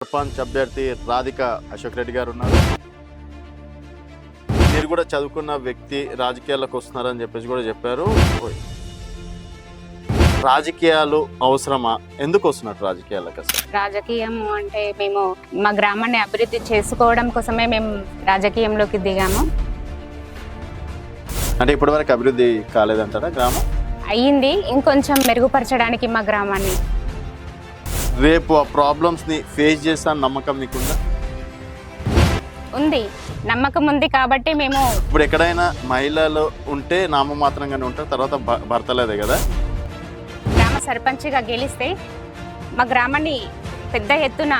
సర్పంచ్ అభ్యర్థి రాధిక అశోక్ రెడ్డి గారు ఉన్నారు. మీరు కూడా చదువుకున్న వ్యక్తి రాజకీయాల్లోకి వస్తున్నారని చెప్పేసి కూడా చెప్పారు. రాజకీయాలు అవసరమా? ఎందుకు వస్తున్నట్టు రాజకీయాలకు? అసలు రాజకీయం అంటే మేము మా గ్రామాన్ని అభివృద్ధి చేసుకోవడం కోసమే మేము రాజకీయంలోకి దిగాము. అంటే ఇప్పటి వరకు అభివృద్ధి కాలేదంటారా గ్రామం? అయ్యింది, ఇంకొంచెం మెరుగుపరచడానికి మా గ్రామాన్ని. రేపు ఆ ప్రాబ్లమ్స్ ని ఫేస్ చేస్తాను నమ్మకం మీకుందా? ఉంది, నమ్మకం ఉంది కాబట్టి మేము ఇప్పుడు ఎక్కడైనా మహిళలు ఉంటే నామమాత్రంగానే ఉంటారు, తర్వాత భర్తలేదే కదా. గ్రామ సర్పంచ్గా గెలిస్తే మా గ్రామాన్ని పెద్ద ఎత్తున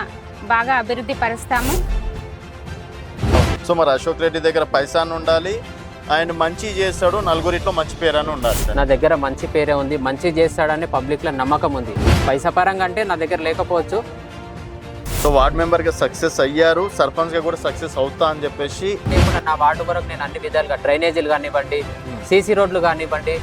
బాగా అభివృద్ధి పరుస్తాము. సో మరి అశోక్ రెడ్డి దగ్గర పైసాను ఉండాలి, ఆయన మంచి చేస్తాడు, నలుగురిట్లో మంచి పేరు ఉండాలి. నా దగ్గర మంచి పేరే ఉంది, మంచి చేస్తాడని పబ్లిక్లో నమ్మకం ఉంది. పైసా పరంగా అంటే నా దగ్గర లేకపోవచ్చు. సో వార్డ్ మెంబర్గా సక్సెస్ అయ్యారు, సర్పంచ్గా కూడా సక్సెస్ అవుతా అని చెప్పేసి లేకుండా నా వార్డు వరకు నేను అన్ని విధాలుగా డ్రైనేజీలు కానివ్వండి, సీసీ రోడ్లు కానివ్వండి,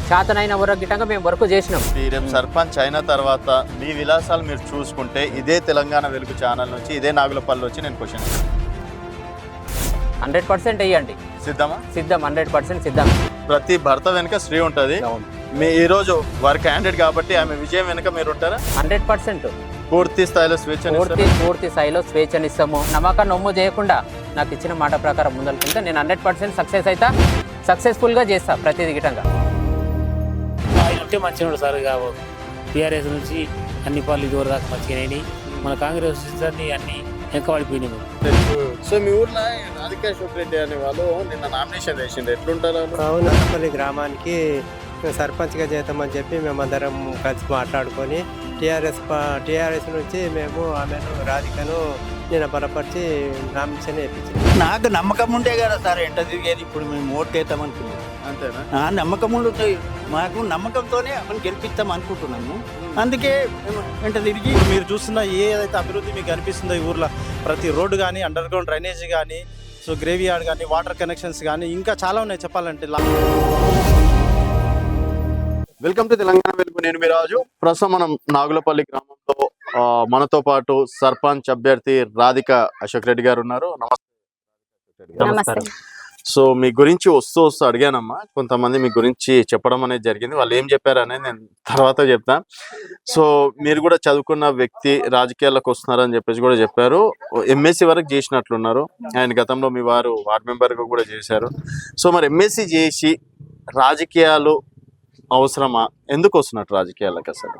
శాతనైన వరకు గిట్టంగా మేము వర్క్ చేసినాం. రేపు సర్పంచ్ అయిన తర్వాత మీ విలాసాలు మీరు చూసుకుంటే ఇదే తెలంగాణ వెలుగు ఛానల్ నుంచి, ఇదే నాగులపల్లి వచ్చి నేను క్వశ్చన్ 100% వేయండి. సిద్ధమా? సిద్ధం, 100% సిద్ధం. ప్రతి భర్త వెనుక స్త్రీ ఉంటుంది. మీ ఈరోజు వారి క్యాండిడేట్ కాబట్టి ఆమె విజయం వెనుక మీరు ఉంటారా? 100% పూర్తి స్థాయిలో స్వేచ్ఛ పూర్తి స్థాయిలో స్వేచ్ఛనిస్తాము. నమ్మకాన్ని నమ్ము చేయకుండా నాకు ఇచ్చిన మాట ప్రకారం ముందలుకుంటే నేను 100% సక్సెస్ అవుతా, సక్సెస్ఫుల్గా చేస్తా ప్రతిదీ గిటంగా. ఆయన ఉంటే మంచిగా ఉండదు సార్. టీఆర్ఎస్ నుంచి అన్ని పనులు దూరం దాకా మంచిగానే, మన కాంగ్రెస్ అన్ని వెనకబడిపోయినాము. సో మీ ఊర్లో రాధిక అశోక్ రెడ్డి అనే వాళ్ళు నిన్న నామినేషన్ వేసిండ్రు, ఎట్లుంటారు? అవునపల్లి గ్రామానికి సర్పంచ్గా చేద్దామని చెప్పి మేమందరం కలిసి మాట్లాడుకొని టీఆర్ఎస్ నుంచి మేము ఆమెను రాధికను నేను బలపరిచి నామినేషన్ వేయించాను. నాకు నమ్మకం ఉంటే కదా సార్ ఎంట తిరిగేది. ఇప్పుడు మేము ఓటు వేద్దామనుకున్నాం, అంతేనా? నమ్మకం ఉంటుంది మాకు, నమ్మకంతోనే మనం గెలిపిస్తాం అనుకుంటున్నాము. అందుకే వెంట తిరిగి మీరు చూస్తున్న ఏదైతే అభివృద్ధి మీకు అనిపిస్తుందో ఈ ఊర్లో, ప్రతి రోడ్డు కానీ, అండర్ గ్రౌండ్ డ్రైనేజీ కానీ, సో గ్రేవీ యార్డ్ కానీ, వాటర్ కనెక్షన్స్ కానీ, ఇంకా చాలా ఉన్నాయి చెప్పాలంటే. వెల్కమ్ టు తెలంగాణ వెలుగు, నేను మీ రాజు. ప్రస్తుతం మనం నాగులపల్లి గ్రామంలో మనతో పాటు సర్పంచ్ అభ్యర్థి రాధిక అశోక్ రెడ్డి గారు ఉన్నారు. నమస్తే. సో మీ గురించి వస్తూ అడిగానమ్మా, కొంతమంది మీ గురించి చెప్పడం అనేది జరిగింది. వాళ్ళు ఏం చెప్పారు అనేది నేను తర్వాత చెప్తా. సో మీరు కూడా చదువుకున్న వ్యక్తి రాజకీయాల్లోకి వస్తున్నారని చెప్పేసి కూడా చెప్పారు. ఎంఎస్సి వరకు చేసినట్లున్నారు. ఆయన గతంలో మీ వారు వార్డ్ మెంబర్గా కూడా చేశారు. సో మరి ఎంఎస్సి చేసి రాజకీయాలు అవసరమా? ఎందుకు వస్తున్నట్టు రాజకీయాలకు? అసలు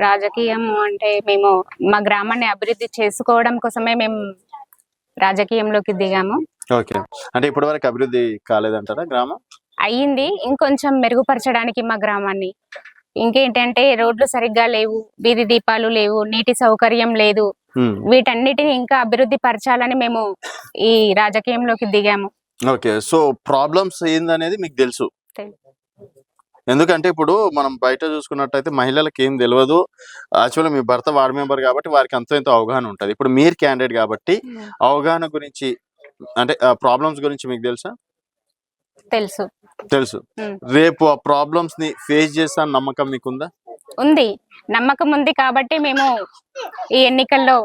రాజకీయం అంటే మేము మా గ్రామాన్ని అభివృద్ధి చేసుకోవడం కోసమే మేము రాజకీయంలోకి దిగాము. ఓకే, అంటే ఇప్పటి వరకు అభివృద్ధి కాలేదంటారా గ్రామం? అయ్యింది, ఇంకొంచెం మెరుగుపరచడానికి మా గ్రామాన్ని. ఇంకేంటంటే రోడ్లు సరిగ్గా లేవు, వీధి దీపాలు లేవు, నీటి సౌకర్యం లేదు. వీటన్నిటిని ఇంకా అభివృద్ధి పరచాలని మేము ఈ రాజకీయంలోకి దిగాము. ఓకే, సో ప్రాబ్లమ్స్ ఏందనేది మీకు తెలుసు. ఎందుకంటే ఇప్పుడు మనం బయట చూసుకున్నట్టయితే మహిళలకు ఏం తెలియదు. యాక్చువల్గా మీ భర్త వార్డ్ మెంబర్ కాబట్టి వారికి అంతో ఎంతో అవగాహన ఉంటుంది. ఇప్పుడు మీరు క్యాండిడేట్ కాబట్టి అవగాహన గురించి, అంటే ప్రాబ్లమ్స్ గురించి మీకు తెలుసా? తెలుసు. రేపు ఆ ప్రాబ్లమ్స్ ని ఫేస్ చేస్తాను నమ్మకం మీకుందా? ఉంది, నమ్మకం ఉంది కాబట్టి మేము ఈ ఎన్నికల్లో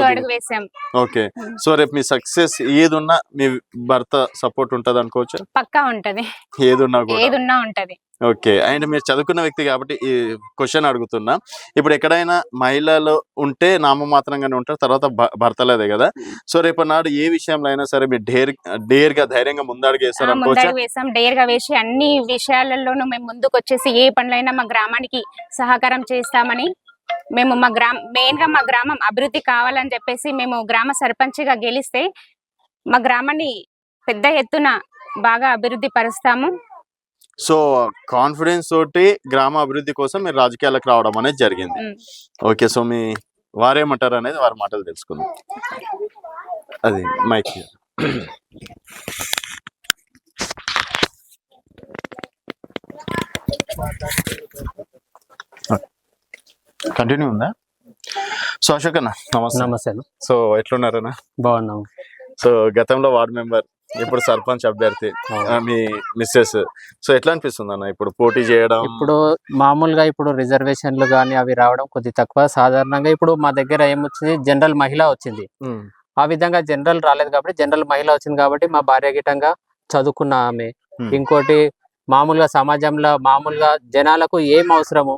అడుగు వేసాం. ఓకే, సో రేపు మీ సక్సెస్ ఏదున్నా మీ భర్త సపోర్ట్ ఉంటది అనుకోవచ్చు? పక్కా ఉంటది, ఏదున్నా ఉంటది. ఓకే, అండ్ మీరు చదువుకున్న వ్యక్తి కాబట్టి ఈ క్వశ్చన్ అడుగుతున్నా. ఇప్పుడు ఎక్కడైనా మహిళలు ఉంటే నామమాత్రంగానే ఉంటారు, తర్వాత భర్తలేదే కదా. సో రేపు నాడు ఏ విషయంలో అయినా సరే మీరు డేర్ గా ధైర్యంగా ముందడుగు వేస్తారు అనుకోవచ్చు? వేసాం, డేర్ గా వేసి అన్ని విషయాలలోనూ మేము ముందుకు వచ్చేసి ఏ పనులైనా మా గ్రామానికి సహకారం చేస్తామని మేము మెయిన్ గా మా గ్రామం అభివృద్ధి కావాలని చెప్పేసి మేము గ్రామ సర్పంచ్గా గెలిస్తే మా గ్రామాన్ని పెద్ద ఎత్తున బాగా అభివృద్ధి పరుస్తాము. సో కాన్ఫిడెన్స్ తోటి గ్రామ అభివృద్ధి కోసం మీరు రాజకీయాలకు రావడం అనేది జరిగింది. ఓకే, సో మీ వారేమంటారు అనేది వారి మాటలు తెలుసుకుందాం. అది మైక్ కంటిన్యూ ఉందా? సో అశోక్ అన్న నమస్తే. నమస్తే. సో ఎట్లున్నారన్నా? బాగున్నాము. సో గతంలో వార్డ్ మెంబర్ ఇప్పుడు సర్పంచ్ అభ్యర్థి అవును. మీ మిస్సెస్. సో ఎట్లా అనిపిస్తుంది అన్న ఇప్పుడు పోటీ చేయడం? ఇప్పుడు మామూలుగా ఇప్పుడు రిజర్వేషన్లు కానీ అవి రావడం కొద్ది తక్కువ. సాధారణంగా ఇప్పుడు మా దగ్గర ఏమొచ్చింది, జనరల్ మహిళ వచ్చింది. ఉమ్, ఆ విధంగా జనరల్ రాలేదు కాబట్టి జనరల్ మహిళ వచ్చింది కాబట్టి మా భార్య గిట్టంగా చదువుకున్న ఆమె. ఇంకోటి మామూలుగా సమాజంలో మామూలుగా జనాలకు ఏం అవసరము,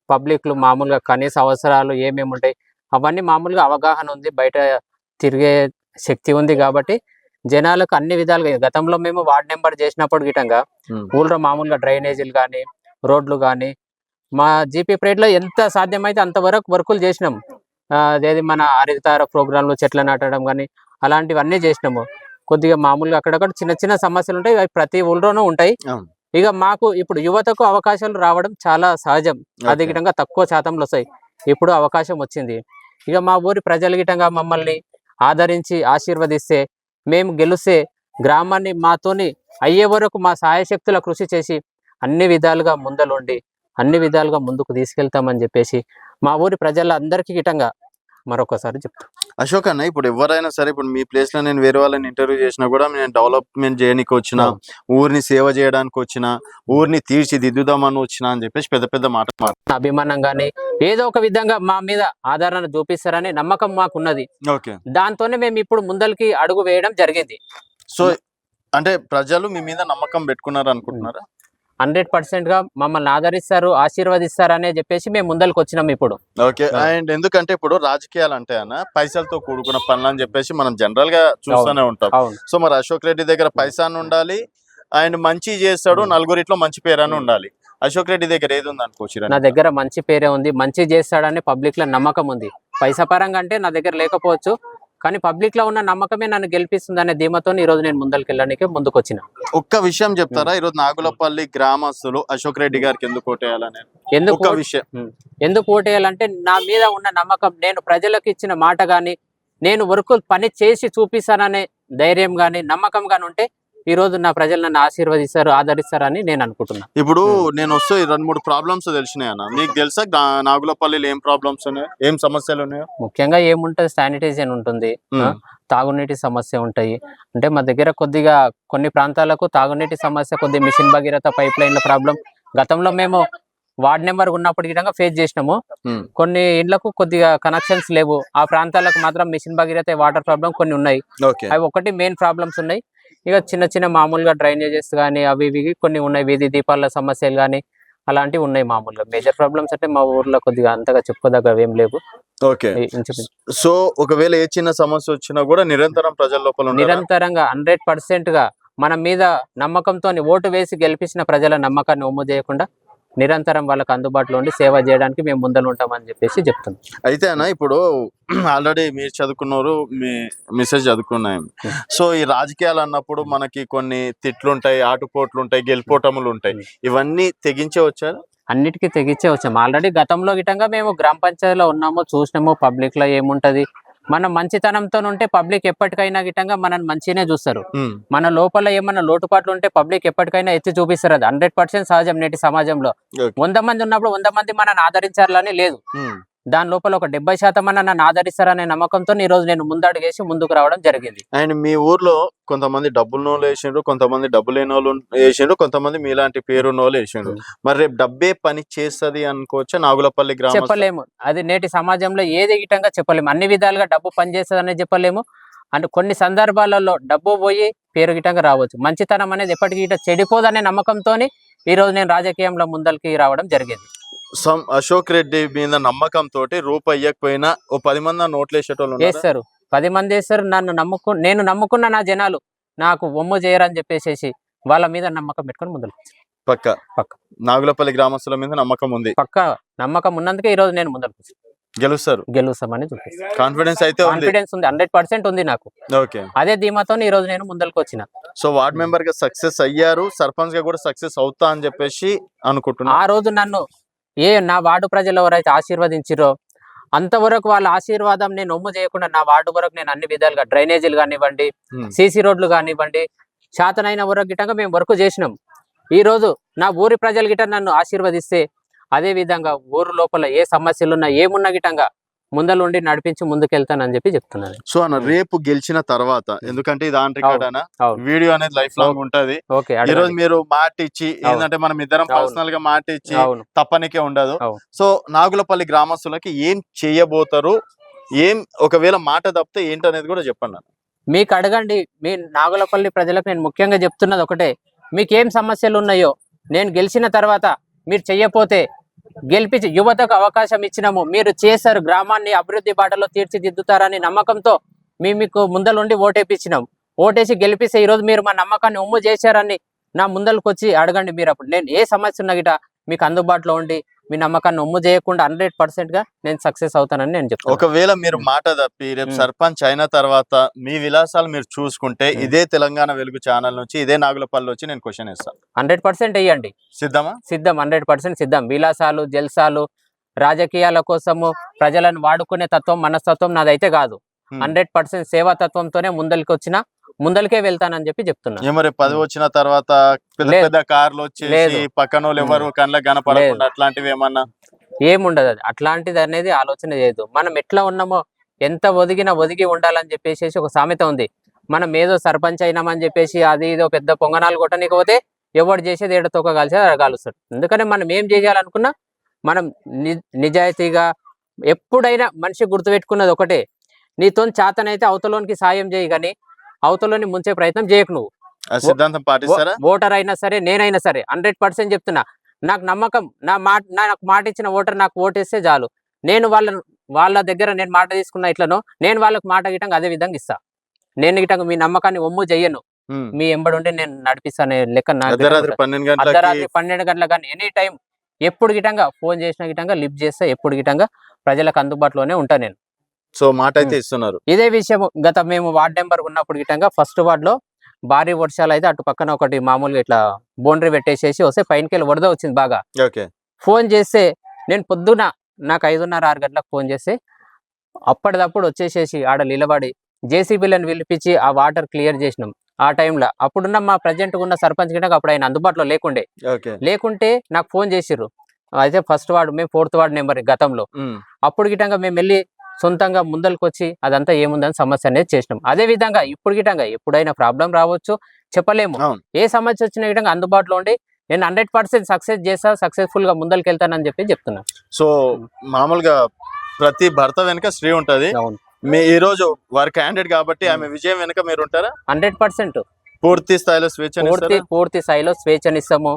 పబ్లిక్లు మామూలుగా కనీస అవసరాలు ఏమేమి ఉంటాయి అవన్నీ మామూలుగా అవగాహన ఉంది, బయట తిరిగే శక్తి ఉంది కాబట్టి జనాలకు అన్ని విధాలుగా. గతంలో మేము వార్డ్ నెంబర్ చేసినప్పుడు గిటంగా ఉమ్, ఊళ్ళో మామూలుగా డ్రైనేజీలు కానీ రోడ్లు కానీ మా జీపీ ప్రైడ్లో ఎంత సాధ్యమైతే అంతవరకు వర్కులు చేసినాం. అదేది మన హరితహార ప్రోగ్రాంలు చెట్లు నాటడం కానీ అలాంటివన్నీ చేసినాము. కొద్దిగా మామూలుగా అక్కడక్కడ చిన్న చిన్న సమస్యలు ఉంటాయి, అవి ప్రతి ఊళ్ళోనూ ఉంటాయి. అవును. ఇక మాకు ఇప్పుడు యువతకు అవకాశాలు రావడం చాలా సహజం. అది Okay. గిటంగా తక్కువ శాతంలో వస్తాయి. ఇప్పుడు అవకాశం వచ్చింది. ఇక మా ఊరి ప్రజలు గిటంగా మమ్మల్ని ఆదరించి ఆశీర్వదిస్తే, మేము గెలిస్తే గ్రామాన్ని మాతోని అయ్యే వరకు మా సాయశక్తుల కృషి చేసి అన్ని విధాలుగా ముందలుండి అన్ని విధాలుగా ముందుకు తీసుకెళ్తామని చెప్పేసి మా ఊరి ప్రజలందరికీ గిటంగా మరొకసారి చెప్తాం. అశోక్ అన్న, ఇప్పుడు ఎవరైనా సరే, ఇప్పుడు మీ ప్లేస్ లో నేను వేరే వాళ్ళని ఇంటర్వ్యూ చేసినా కూడా నేను డెవలప్మెంట్ చేయడానికి వచ్చిన, ఊరిని సేవ చేయడానికి వచ్చిన, ఊరిని తీర్చిదిద్దుదామని వచ్చిన అని చెప్పేసి పెద్ద పెద్ద మాట అభిమానం కానీ ఏదో ఒక విధంగా మా మీద ఆదరణ చూపిస్తారని నమ్మకం మాకున్నది. ఓకే. దాంతోనే మేము ఇప్పుడు ముందరికి అడుగు వేయడం జరిగింది. సో అంటే ప్రజలు మీ మీద నమ్మకం పెట్టుకున్నారు అనుకుంటున్నారా? 100% గా మమ్మల్ని ఆదరిస్తారు, ఆశీర్వదిస్తారు అనే చెప్పేసి మేము ముందరికి వచ్చినాం ఇప్పుడు. ఓకే. అండ్ ఎందుకంటే ఇప్పుడు రాజకీయాలు అంటే అన్న పైసలతో కూడుకున్న పనులు అని చెప్పేసి మనం జనరల్ గా చూస్తూనే ఉంటాం. అవును. సో మరి అశోక్ రెడ్డి దగ్గర పైసా అని ఉండాలి, ఆయన మంచి చేస్తాడు, నలుగురిట్లో మంచి పేరు అని ఉండాలి. అశోక్ రెడ్డి దగ్గర ఏది ఉంది అనుకోవచ్చు? నా దగ్గర మంచి పేరే ఉంది, మంచి చేస్తాడని పబ్లిక్ లో నమ్మకం ఉంది. పైసా పరంగా అంటే నా దగ్గర లేకపోవచ్చు, కానీ పబ్లిక్ లో ఉన్న నమ్మకమే నన్ను గెలిపిస్తుంది అనే ధీమతో ఈ రోజు నేను ముందరికి వెళ్ళడానికి ముందుకు వచ్చిన. ఒక్క విషయం చెప్తారా, ఈరోజు నాగులపల్లి గ్రామస్తులు అశోక్ రెడ్డి గారికి ఎందుకు ఓటేయాలని? ఎందుకు ఒక్క విషయం. ఎందుకు ఓటేయాలంటే నా మీద ఉన్న నమ్మకం, నేను ప్రజలకు ఇచ్చిన మాట గాని, నేను వర్క్ పని చేసి చూపిస్తాననే ధైర్యం గాని నమ్మకం గాని ఉంటే ఈ రోజు నా ప్రజలు నన్ను ఆశీర్వదిస్తారు, ఆదరిస్తారని నేను అనుకుంటున్నా. ఇప్పుడు నేను వస్తే 2-3 ప్రాబ్లమ్స్ తెలిసినాయి అన్న, మీకు తెలుసా నాగులపల్లిలో ఏం ప్రాబ్లమ్స్ ఉన్నాయో, ఏం సమస్యలు ఉన్నాయో? ముఖ్యంగా ఏముంటది, శానిటైజేషన్ ఉంటుంది, తాగునీటి సమస్య ఉంటాయి. అంటే మా దగ్గర కొద్దిగా కొన్ని ప్రాంతాలకు తాగునీటి సమస్య, కొద్దిగా మిషన్ భగీరథ పైప్ లైన్ల ప్రాబ్లం గతంలో మేము వార్డ్ నెంబర్ ఉన్నప్పటికీ విధంగా ఫేస్ చేసినాము. కొన్ని ఇండ్లకు కొద్దిగా కనెక్షన్స్ లేవు, ఆ ప్రాంతాలకు మాత్రం మిషన్ భగీరథ వాటర్ ప్రాబ్లం కొన్ని ఉన్నాయి. అవి ఒకటి మెయిన్ ప్రాబ్లమ్స్ ఉన్నాయి. ఇక చిన్న చిన్న మామూలుగా డ్రైనేజెస్ కానీ అవి ఇవి కొన్ని ఉన్నాయి, వీధి దీపాల సమస్యలు కానీ అలాంటివి ఉన్నాయి. మామూలుగా మేజర్ ప్రాబ్లమ్స్ అంటే మా ఊర్లో కొద్దిగా అంతగా చెప్పుకోదగ్గ ఏం లేవు. ఓకే. సో ఒకవేళ ఏ చిన్న సమస్య వచ్చినా కూడా నిరంతరం ప్రజల లోపల నిరంతరంగా 100% గా మన మీద నమ్మకంతో ఓటు వేసి గెలిపించిన ప్రజల నమ్మకాన్ని ఒమ్ము చేయకుండా నిరంతరం వాళ్ళకి అందుబాటులో ఉండి సేవ చేయడానికి మేము ముందర ఉంటామని చెప్పేసి చెప్తున్నాం. అయితే అన్న, ఇప్పుడు ఆల్రెడీ మీరు చదువుకున్నారు, మీ మిస్సెస్ చదువుకున్నాయి. సో ఈ రాజకీయాలు అన్నప్పుడు మనకి కొన్ని తిట్లు ఉంటాయి, ఆటుపోట్లు ఉంటాయి, గెలుపోటములు ఉంటాయి, ఇవన్నీ తెగించే వచ్చారు? అన్నిటికీ తెగించే వచ్చాము. ఆల్రెడీ గతంలో గిటంగా మేము గ్రామ పంచాయతీలో ఉన్నాము, చూసినాము. పబ్లిక్ లో ఏముంటది, మనం మంచితనంతో ఉంటే పబ్లిక్ ఎప్పటికైనా గిటంగా మనల్ని మంచిగానే చూస్తారు. మన లోపల ఏమన్నా లోటుపాట్లు ఉంటే పబ్లిక్ ఎప్పటికైనా ఎత్తి చూపిస్తారు. అది 100% సహజం నేటి సమాజంలో. 100 మంది ఉన్నప్పుడు 100 మంది మనల్ని ఆదరించాలని లేదు, దాని లోపల ఒక 70% నన్ను ఆదరిస్తారనే నమ్మకంతో ఈ రోజు నేను ముందడుగేసి ముందుకు రావడం జరిగింది. అండ్ మీ ఊర్లో కొంతమంది డబ్బులు నోళ్ళు వేసిండ్రు, కొంతమంది డబ్బు లేని వాళ్ళు వేసిండ్రు, కొంతమంది మీలాంటి పేరు నోళ్ళు వేసిండ్రు. మరి రేపు డబ్బే పని చేస్తుంది అనుకోవచ్చా నాగులపల్లి గ్రామం? చెప్పలేము, అది నేటి సమాజంలో ఏది గిటంగా చెప్పలేము. అన్ని విధాలుగా డబ్బు పనిచేస్తుంది అనేది చెప్పలేము. అంటే కొన్ని సందర్భాలలో డబ్బు పోయి పేరు గిటంగా రావచ్చు. మంచితనం అనేది ఎప్పటికీ గిట చెడిపోదనే నమ్మకంతో ఈ రోజు నేను రాజకీయంలో ముందరికి రావడం జరిగింది. అశోక్ రెడ్డి మీద నమ్మకంతో రూపాయి ఇవ్వకపోయినా ఓ 10 మంది నోట్లు వేసేటోళ్ళు వేస్తారు, 10 మంది వేస్తారు. నేను నమ్ముకున్న నా జనాలు నాకు ఒమ్ము చేయరని చెప్పేసి వాళ్ళ మీద నమ్మకం పెట్టుకొని ముందు పక్క నాగులపల్లి గ్రామస్తుల మీద నమ్మకం ఉంది, పక్క నమ్మకం ఉన్నందుకే ఈ రోజు నేను ముందరకు గెలుస్తామని చూపిస్తాను. కాన్ఫిడెన్స్ అయితే కాన్ఫిడెన్స్ ఉంది, 100% ఉంది నాకు. ఓకే. అదే ధీమాతో ఈ రోజు నేను ముందరకు వచ్చిన. సో వార్డ్ మెంబర్ గా సక్సెస్ అయ్యారు, సర్పంచ్ గా కూడా సక్సెస్ అవుతా అని చెప్పేసి అనుకుంటున్నా. ఆ రోజు నన్ను నా వార్డు ప్రజలు ఎవరైతే ఆశీర్వదించారో అంతవరకు వాళ్ళ ఆశీర్వాదం నేను ఒమ్ము చేయకుండా నా వార్డు వరకు నేను అన్ని విధాలుగా డ్రైనేజీలు కానివ్వండి, సీసీ రోడ్లు కానివ్వండి, శాతనైన వరకు గిటంగా మేము వర్క్ చేసినాం. ఈ రోజు నా ఊరి ప్రజలు గిట నన్ను ఆశీర్వదిస్తే అదే విధంగా ఊరు లోపల ఏ సమస్యలు ఉన్నా ఏమున్నా గిటంగా ముందలుండి నడిపించి ముందుకెళ్తానని చెప్పి చెప్తున్నాను. సో అన్న రేపు గెలిచిన తర్వాత, ఎందుకంటే ఇది ఆన్ రికార్డ్ అన్న, అవును. వీడియో అనేది లైఫ్ లాంగ్ ఉంటది. ఓకే, ఈ రోజు మీరు మాట ఇచ్చి, ఏంటంటే మనం ఇద్దరం అవును. పర్సనల్ గా మాట ఇచ్చి అవును. తప్పనికే ఉండదు. అవును. సో నాగులపల్లి గ్రామస్తులకి ఏం చేయబోతారు, ఏం ఒకవేళ మాట తప్పితే ఏంటనేది కూడా చెప్పండి అన్న. మీకు అడగండి. మీ నాగులపల్లి ప్రజలకు నేను ముఖ్యంగా చెప్తున్నది ఒకటే, మీకేం సమస్యలు ఉన్నాయో నేను గెలిచిన తర్వాత మీరు చెయ్యపోతే గెలిపించి యువతకు అవకాశం ఇచ్చినాము, మీరు చేశారు, గ్రామాన్ని అభివృద్ధి బాటలో తీర్చిదిద్దుతారని నమ్మకంతో మీకు ముందలుండి ఓటేపించినాం. ఓటేసి గెలిపిస్తే ఈరోజు మీరు మా నమ్మకాన్ని ఒమ్ము చేశారని నా ముందరకు వచ్చి అడగండి. మీరు అప్పుడు నేను ఏ సమస్య ఉన్నా గిట మీకు అందుబాటులో ఉండి మీ నమ్మకాన్ని ఒమ్ము చేయకుండా 100% గా నేను సక్సెస్ అవుతానని నేను చెప్తాను. ఒకవేళ మీరు మాట తప్పి రేపు సర్పంచ్ అయిన తర్వాత మీ విలాసాలు మీరు చూసుకుంటే ఇదే తెలంగాణ వెలుగు ఛానల్ నుంచి, ఇదే నాగులపల్లి వచ్చి నేను క్వశ్చన్ ఇస్తాను. 100% వేయండి. సిద్ధమా? సిద్ధం, 100% సిద్ధం. విలాసాలు, జల్సాలు, రాజకీయాల కోసము ప్రజలను వాడుకునే తత్వం, మనస్తత్వం నాదైతే కాదు. 100% సేవా తత్వంతోనే ముందలికే వెళ్తానని చెప్పి చెప్తున్నా. ఏమో 10 వచ్చిన తర్వాత పెద్ద లేదు. పెద్ద కార్లు వచ్చేసి పక్కన వాళ్ళు ఎవరు కళ్ళ కనపడకుండా అట్లాంటివి ఏమన్నా ఏముండదు. అది అట్లాంటిది అనేది ఆలోచన చేయదు. మనం ఎట్లా ఉన్నామో, ఎంత ఒదిగి ఉండాలని చెప్పేసి ఒక సామెత ఉంది. మనం ఏదో సర్పంచ్ అయినామని చెప్పేసి అది ఏదో పెద్ద పొంగనాలు కొట్టనికపోతే ఎవరు చేసేది ఏడో తోక కాల్చేది అక్కడ కాలుస్తాడు. అందుకని మనం ఏం చేయాలనుకున్నా మనం నిజాయితీగా, ఎప్పుడైనా మనిషి గుర్తుపెట్టుకున్నది ఒకటే, నీతో చేతనైతే అవతలోనికి సాయం చేయి, కానీ అవతలోని ముంచే ప్రయత్నం చేయకు. నువ్వు ఆ సిద్ధాంతం పాటిస్తారా? ఓటర్ అయినా సరే, నేనైనా సరే 100% చెప్తున్నా. నాకు నమ్మకం, నాకు మాట ఇచ్చిన ఓటర్ నాకు ఓటేస్తే చాలు. నేను వాళ్ళ దగ్గర నేను మాట తీసుకున్నా ఇట్లనో, నేను వాళ్ళకి మాట గిట్టంగా అదే విధంగా ఇస్తా. నేను గిట్టంగా మీ నమ్మకాన్ని ఒమ్ము చెయ్యను, మీ ఎంబడి నేను నడిపిస్తానే లెక్క. అర్ధరాత్రి 12 గంటల కానీ ఎనీ టైం, ఎప్పుడు గిట్టంగా ఫోన్ చేసిన గిట్టంగా లిఫ్ట్ చేస్తా, ఎప్పుడు గిట్టంగా ప్రజలకు అందుబాటులోనే ఉంటా నేను. సో మాట అయితే ఇస్తున్నారు. ఇదే విషయం గత మేము వార్డ్ నెంబర్ ఉన్నప్పుడు గిట్టంగా ఫస్ట్ వార్డ్ లో భారీ వర్షాలు అయితే అటు పక్కన ఒకటి మామూలుగా ఇట్లా బౌండరీ పెట్టేసేసి వస్తే పైనకెళ్ళి వరద వచ్చింది బాగా. ఫోన్ చేస్తే నేను పొద్దున నాకు 5:30-6 గంటలకు ఫోన్ చేస్తే అప్పటిదప్పుడు వచ్చేసేసి ఆడ నిలబడి జేసీబీలను పిలిపించి ఆ వాటర్ క్లియర్ చేసినాం. ఆ టైంలో అప్పుడున్న మా ప్రజెంట్ ఉన్న సర్పంచ్ గిట్ట అప్పుడు ఆయన అందుబాటులో లేకుంటే నాకు ఫోన్ చేసిర్రు. అయితే ఫస్ట్ వార్డు, మేము 4th వార్డ్ నెంబర్ గతంలో. అప్పుడు గిట్టంగా మేము వెళ్ళి సొంతంగా ముందరికి వచ్చి అదంతా ఏముందని సమస్య అనేది చేసినాం. అదే విధంగా ఇప్పుడు గిట్టంగా ఎప్పుడైనా ప్రాబ్లం రావచ్చు, చెప్పలేము. ఏ సమస్య వచ్చిన విధంగా అందుబాటులో ఉండి నేను 100% సక్సెస్ చేస్తా, సక్సెస్ఫుల్ గా ముందరికి వెళ్తానని చెప్పి చెప్తున్నా. సో మామూలుగా ప్రతి భర్త వెనుక స్త్రీ ఉంటది. మీ ఈ రోజు వారి క్యాండిడేట్ కాబట్టి ఆమె విజయం వెనుక మీరు ఉంటారా? 100% పూర్తి స్థాయిలో పూర్తి స్థాయిలో స్వేచ్ఛనిస్తాము,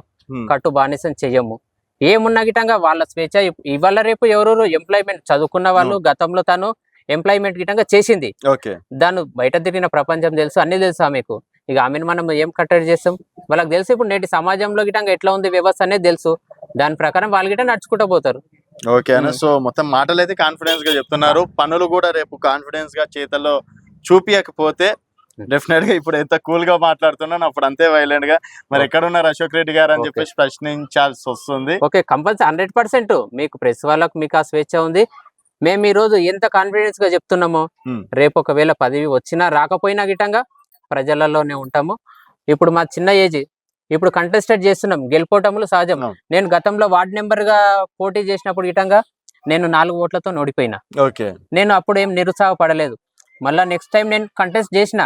కట్టు బానిసం చెయ్యము. ఏమున్నా గిట్టంగా వాళ్ళ స్వేచ్ఛ. ఇవాళ రేపు ఎవరు ఎంప్లాయ్మెంట్ చదువుకున్న వాళ్ళు, గతంలో తను ఎంప్లాయ్మెంట్ గిట్టంగా చేసింది, దాన్ని బయట తిరిగిన ప్రపంచం తెలుసు, అన్ని తెలుసు ఆమెకు. ఇక ఆమెను మనం ఏం కట్టడి చేస్తాం? వాళ్ళకి తెలుసు ఇప్పుడు నేటి సమాజంలో గిట్టంగా ఎట్లా ఉంది వ్యవస్థ అనేది తెలుసు. దాని ప్రకారం వాళ్ళు గిట్ట నడుచుకుంటూ పోతారు. ఓకే అన్న. సో మొత్తం మాటలు అయితే కాన్ఫిడెన్స్ గా చెప్తున్నారు, పనులు కూడా రేపు కాన్ఫిడెన్స్ గా చేతల్లో చూపియకపోతే డెఫినెట్ గా ఇప్పుడు ఎంత కూల్ గా మాట్లాడుతున్నాను, అప్పుడు అంతే వైలెంట్ గా మరి ఎక్కడ ఉన్నారు అశోక్ రెడ్డి గారు అని చెప్పేసి ప్రశ్నించాల్సి వస్తుంది. ఓకే, కంపల్సరీ 100% మీకు ప్రెస్ వాళ్ళకు మీకు ఆ స్వేచ్ఛ ఉంది. మేము ఈ రోజు ఎంత కాన్ఫిడెన్స్ గా చెప్తున్నామో, రేపు ఒకవేళ పదవి వచ్చినా రాకపోయినా గిట్టంగా ప్రజలలోనే ఉంటాము. ఇప్పుడు మా చిన్న ఏజ్, ఇప్పుడు కంటెస్టెడ్ చేస్తున్నాం, గెలుపోవటములు సహజం. నేను గతంలో వార్డ్ నెంబర్ గా పోటీ చేసినప్పుడు గిట్టంగా నేను 4 ఓట్లతో ఓడిపోయినా. నేను అప్పుడు ఏం నిరుత్సాహపడలేదు. మళ్ళా నెక్స్ట్ టైం నేను కంటెస్ట్ చేసిన,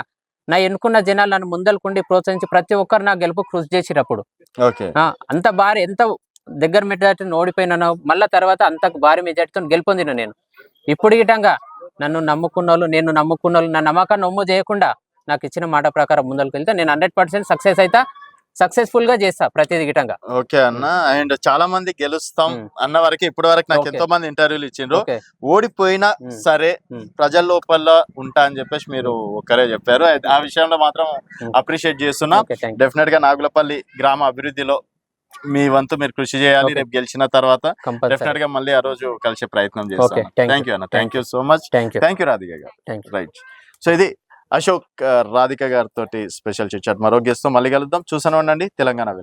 నా ఎన్నుకున్న జనాలు నన్ను ముందలుకుండి ప్రోత్సహించి ప్రతి ఒక్కరు నా గెలుపు కృషి చేసినప్పుడు అంత భారీ, ఎంత దగ్గర మెజార్టీని ఓడిపోయినాను, మళ్ళా తర్వాత అంత భారీ మెజార్టీతో గెలుపొందిన నేను. ఇప్పుడు గిట్టంగా నన్ను నమ్ముకున్న వాళ్ళు, నా నమ్మకాన్ని ఒమ్ము చేయకుండా నాకు ఇచ్చిన మాట ప్రకారం ముందరికి వెళ్తే నేను 100% సక్సెస్ అయితే, సక్సెస్ఫుల్ గా చేస్తా ప్రతిది గిట్టంగా. ఓకే అన్న. అండ్ చాలా మంది గెలుస్తాం అన్న వరకు ఇప్పటి వరకు నాకు ఎంతో మంది ఇంటర్వ్యూలు ఇచ్చిండ్రు. ఓడిపోయినా సరే ప్రజల లోపల ఉంటా అని చెప్పేసి మీరు ఒక్కరే చెప్పారు. ఆ విషయంలో మాత్రం అప్రిషియేట్ చేస్తున్నా. డెఫినెట్ గా నాగులపల్లి గ్రామ అభివృద్ధిలో మీ వంతు మీరు కృషి చేయాలి. రేపు గెలిచిన తర్వాత డెఫినెట్ గా మళ్ళీ ఆ రోజు కలిసే ప్రయత్నం చేస్తాను. థ్యాంక్ యూ అన్న. Thank you so much. Thank you Radhika గారు. రైట్. సో ఇది అశోక్ రాధిక గారితో స్పెషల్ చిట్ చాట్. మరో గెస్ట్ తో మళ్ళీ కలుద్దాం. చూస్తూనే ఉండండి తెలంగాణ.